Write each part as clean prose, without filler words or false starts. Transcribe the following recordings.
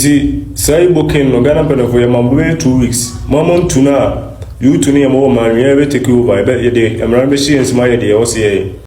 See, say booking no Ghana pen for your mambo 2 weeks. Mamon tuna, you to me a more man, you ever take over. I bet you day. I'm not machine is my idea.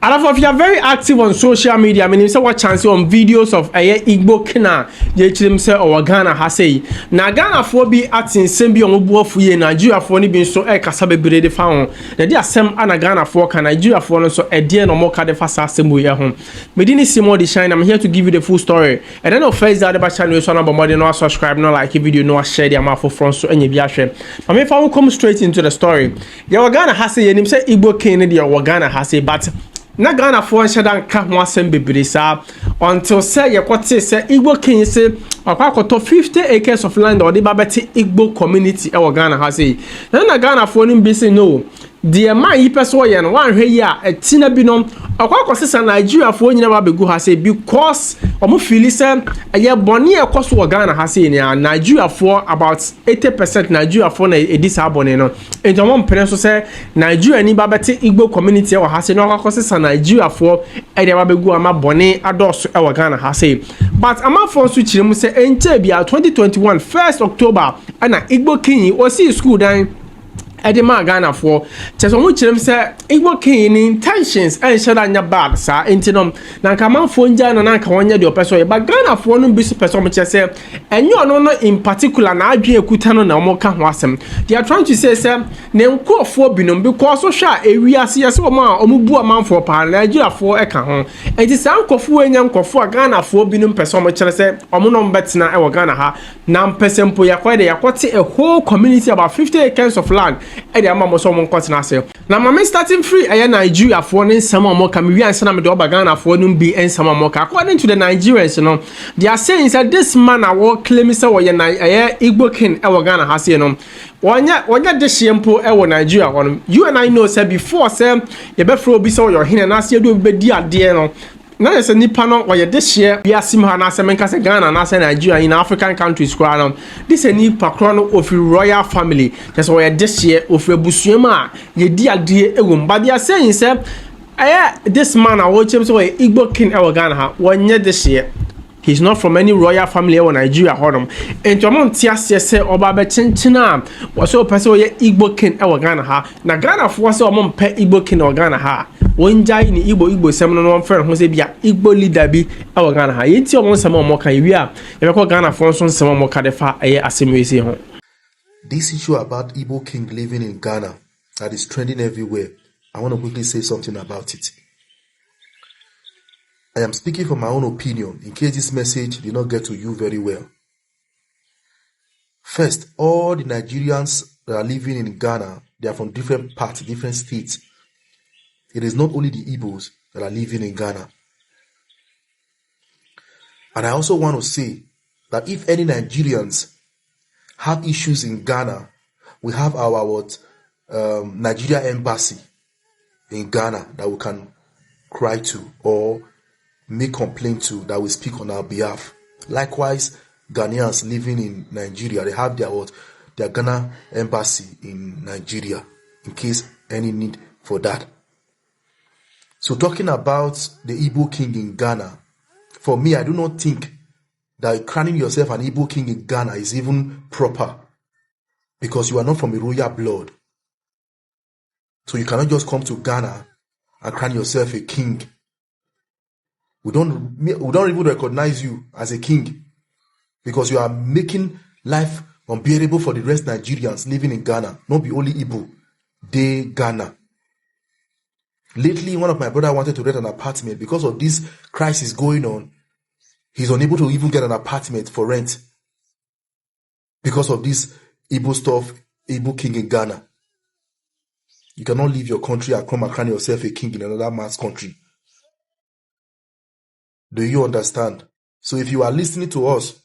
And if you are very active on social media, I mean, you say what chance on videos of a Igbo kina, you chim say or Ghana has say. Na Ghana for be acting same be on board for ye Nigeria for any being so a casabe brede found. The dear Sam and Ghana for can Nigeria for so a dear no more card fast assembly we are home. Medini Simo the shine. I'm here to give you the full story. And then of face that the channel so number more than no subscribe, no like a video, no share the amount for front so any be share. But if I will come straight into the story, the Ghana has say and him say Igbo king the Ghana has say but na Ghana for shadan ka ho asem bebre sa until say ye kwete say Igbo king say akwakoto 50 acres of land or the babeti Igbo community e Ghana ha say na Ghana for nim be say no the man yi person ye no wan hwe yi a etina bi no akwakose say Nigeria for nyina ba begu ha say because omo feel say eye boni e koso Ghana ha say ni Nigeria for about 80% Nigeria for na edis abone no ento mo mpere so say Nigeria ni babeti Igbo community e ha say no akwakose say Nigeria for e de ba begu ama boni adoso e Ghana ha say but ama for so chire mu say ente bia 2021 1st October ana Igbo king o see school dan Edema Ghana for Cheso mu chirem say Igbo king ni intentions and shada nya bad sa entinom na nka manfo nja na nka wonye de opeso ye ba Ghana for no bi so person mu say enyo no in particular na adwen ekuta no na mo ka ho asem they are trying to say ne nkofo binom because so hwa ewiase ye se omo a omu bu amanfo pa Nigeria for e ka ho enti sa nkofo enya nkofo a Ghana for binom person mu kire say omo no mbetena e wo Ghana ha na mpesempo yakwade yakote a whole community about 50 acres of land e dey amamo so mo nkot na say na mama starting free aye Nigeria for ne nsama mo ka me wi ansa na me de oba Ghana for no bi ensama mo ka according to the Nigerians no they are saying that this man a claim say wo ye Igbo king e wo Ghana ha say no wonya de shiempo e wo Nigeria no you and I know say before say ye be fro bi say wo your hin na say do be di ade no na yesa nipa no wo ye de share biasim ha na say menka say Ghana na say Nigeria in African countries kwa no this a nipa kro no of royal family just wo ye de share of abusuam a ye di ade e wo but they are saying say this man a wo chem say wo Igbo king e wo Ghana ha wonya de share. He's not from any royal family or Nigeria hodom. And Jamon Tiasia say oba be chinchina was so person ye Igbo king e Ghana ha. Na Ghana for so omon pe Igbo king o Ghana ha. Wonjai ni Igbo semono no friend ho say bia Igbo leader bi e Ghana ha. Yenti omon semo mo kan wi a ye be Ghana for so semo mo ka defa eye asemwesi ho. This issue about Igbo king living in Ghana that is trending everywhere. I want to quickly say something about it. I am speaking from my own opinion in case this message did not get to you very well. First, all the Nigerians that are living in Ghana, they are from different parts, different states. It is not only the Igbos that are living in Ghana. And I also want to say that if any Nigerians have issues in Ghana, we have our Nigeria embassy in Ghana that we can cry to or make complaint to, that will speak on our behalf. Likewise, Ghanaians living in Nigeria, they have their Ghana embassy in Nigeria in case any need for that. So talking about the Igbo king in Ghana, for me, I do not think that crowning yourself an Igbo king in Ghana is even proper because you are not from a royal blood. So you cannot just come to Ghana and crown yourself a king. We don't even recognize you as a king because you are making life unbearable for the rest Nigerians living in Ghana, not be only Igbo, they Ghana. Lately, one of my brother wanted to rent an apartment because of this crisis going on. He's unable to even get an apartment for rent because of this Igbo stuff, Igbo king in Ghana. You cannot leave your country and come and crown yourself a king in another man's country. Do you understand? So if you are listening to us,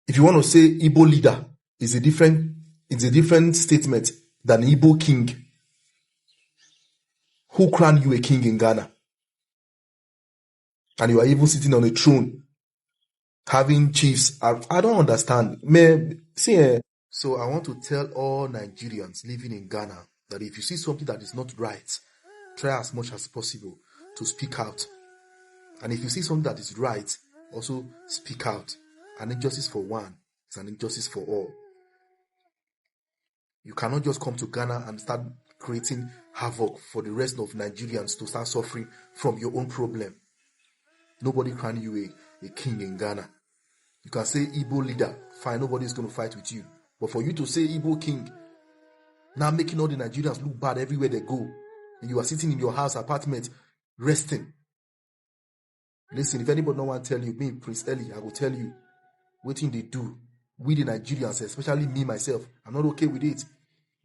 if you want to say Igbo leader is a different statement than Igbo king. Who crowned you a king in Ghana? And you are even sitting on a throne, having chiefs. I don't understand. So I want to tell all Nigerians living in Ghana that if you see something that is not right, try as much as possible to speak out. And if you see something that is right, also speak out. An injustice for one is an injustice for all. You cannot just come to Ghana and start creating havoc for the rest of Nigerians to start suffering from your own problem. Nobody crown you a king in Ghana. You can say Igbo leader, fine, nobody's going to fight with you. But for you to say Igbo king, now making all the Nigerians look bad everywhere they go, and you are sitting in your house apartment resting. Listen, if anybody don't want to tell you, me, Prince Eli, I will tell you what thing they do. We the Nigerians, especially me myself, I'm not okay with it.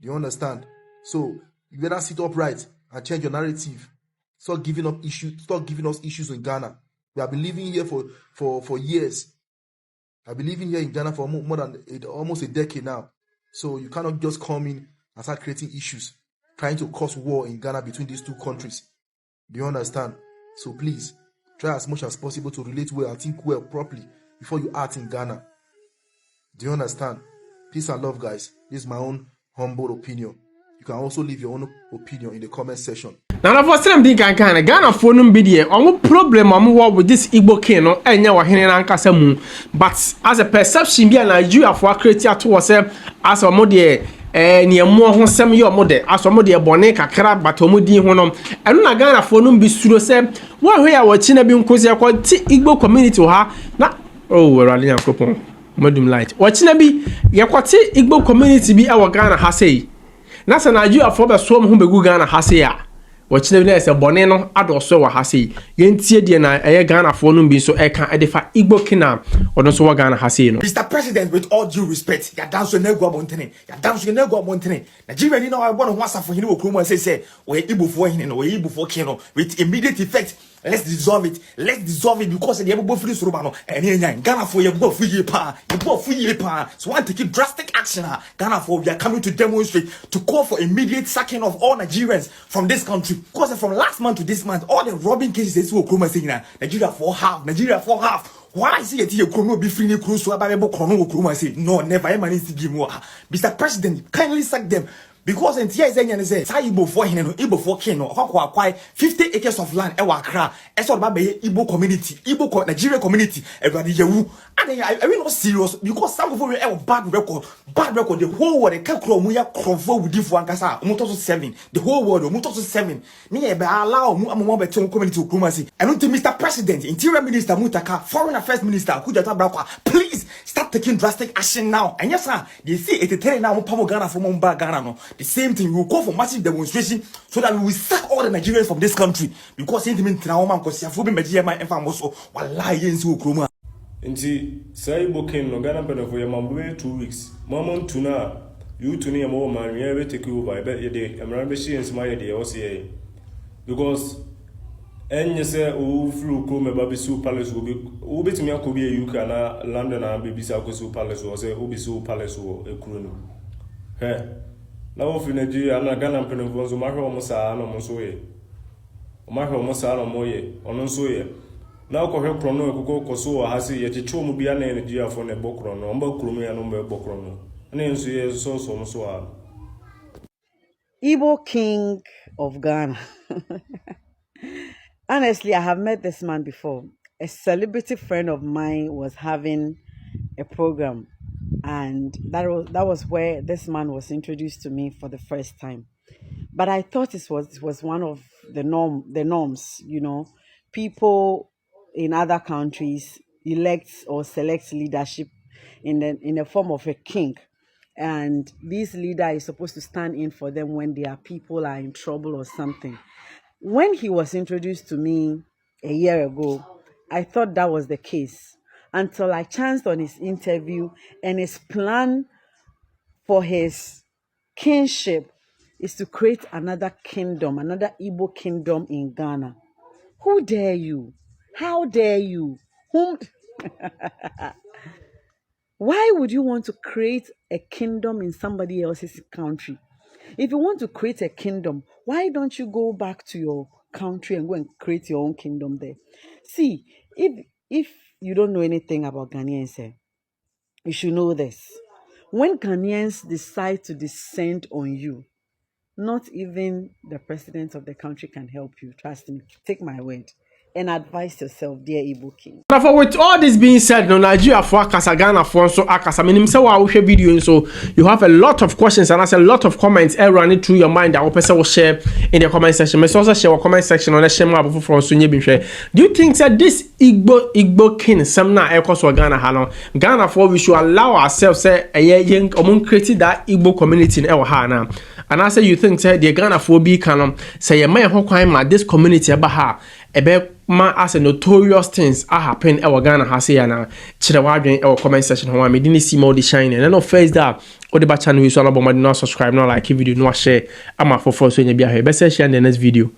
Do you understand? So you better sit upright and change your narrative. Stop giving us issues in Ghana. We have been living here for years. I've been living here in Ghana for more than almost a decade now. So you cannot just come in and start creating issues, trying to cause war in Ghana between these two countries. Do you understand? So please, try as much as possible to relate well and think well properly before you act in Ghana. Do you understand? Peace and love, guys. This is my own humble opinion. You can also leave your own opinion in the comment section. Now, for some thing, Ghana for no be on problem with this Igbo king no enya wa hene na nkasa mu, but as a perception be Nigeria for create to was as omo de niemu ho sem ye omo de as omo de bone kakra but omo din ho no eno na Ghana for no be suro se wo hwe ya wachi na bi nkosi akọ ti Igbo community ha na oh rally akopon modum light wachi na bi ye kwoti Igbo community bi e wo Ghana ha sei na se Nigeria for be so mo ho begu Ghana ha sei a wachine bi na se bone no adoso wa ha sei yentie de na eye Ghana for no bi so e kan edefa Igbo kina odon so wa Ghana ha sei no. Mr. President, with all due respect, ya dance na go abontene, ya dance na go abontene. Nigeria ni na wa born wasa for hini wo krom say we Igbo for hini no we Igbo for kin no with immediate effect. Let's dissolve it because the Igbo free suruba no enya Ghana for ye go free pa. So want to take drastic action. Ghana for we are coming to demonstrate to call for immediate sacking of all Nigerians from this country. Because from last month to this month, all the robbing cases wo krom saying Nigeria for half. Why is it here Chrono be free ni cruise so about Chrono Kruma say no never ever to give more. Mr. President, kindly sack them. Because in TIA say Igbo for him no Igbo for king no acquire 50 acres of land e wa Accra e so ba be Igbo community Igbo Nigerian community everybody yewu and I mean not serious because some of you bad record the whole world can crawl mu ya crofo with for ankasa mo to 7 the whole world mo to 7 me e be allow mu ammo be ton community okuma say I don't think Mr. President Interior Minister Mutaka Foreign Affairs Minister Kujata Brakwa please start taking drastic action now and yes sir they see 83 now mo pamo Ghana for mo ba Ghana no the same thing, we will call for massive demonstration so that we will sack all the Nigerians from this country because intimate na woman because you be Nigeria my infamous wallahi yensu okroma Nti say Igbo king no Ghana pen for your mambe 2 weeks mama tuna you tuni ya mo man we take over be ye de emran be shiens ma ye de o say because enye say o flu okroma ba be su palace obi betimi akobi e UK na London na be bisa ko su palace o say obi su palace o ekuru no he na wo fi Nigeria na Ghana mpenefo so mahwe o musa na mo so ye o mahwe o musa na mo ye ono so ye na ko hwe krono ekoko koso ha se ye chicho mu bia na Nigeria fo na bokro no mba krumu ya no mba bokro no na enso ye so a Igbo king of Ghana. Honestly, I have met this man before. A celebrity friend of mine was having a program, and that was where this man was introduced to me for the first time. But I thought it was one of the norms, people in other countries elect or select leadership in the form of a king, and this leader is supposed to stand in for them when their people are in trouble or something. When he was introduced to me a year ago, I thought that was the case until I chanced on his interview, and his plan for his kingship is to create another kingdom, another Igbo kingdom in Ghana. Who dare you? How dare you? Whom? Why would you want to create a kingdom in somebody else's country? If you want to create a kingdom, why don't you go back to your country and go and create your own kingdom there? See, if you don't know anything about Ghanaians, you should know this. When Ghanaians decide to descend on you, not even the president of the country can help you. Trust me. Take my word. and advise yourself, dear Igbo king. Now, with all this being said, no Nigeria for Akasa, Ghana for so Akasa. I mean, himself, I will share video, so you have a lot of questions and a lot of comments running through your mind that one person will share in the comment section. May also share a comment section on the share before from Sunye bin share. Do you think that this Igbo king some na echoes for Ghana halon? Ghana for we should allow ourselves say a young among created that Igbo community in our Hana. And I say you think say the Ghana for be canon say a man who climb this community about ebe ma as a notorious things are happen our Ghana has here now. Chidawadrin our comment section how I didn't see more the shine and no face that or the channel is all about not subscribe, not like if video, no share. I'm a for so you be here. Best share in the next video.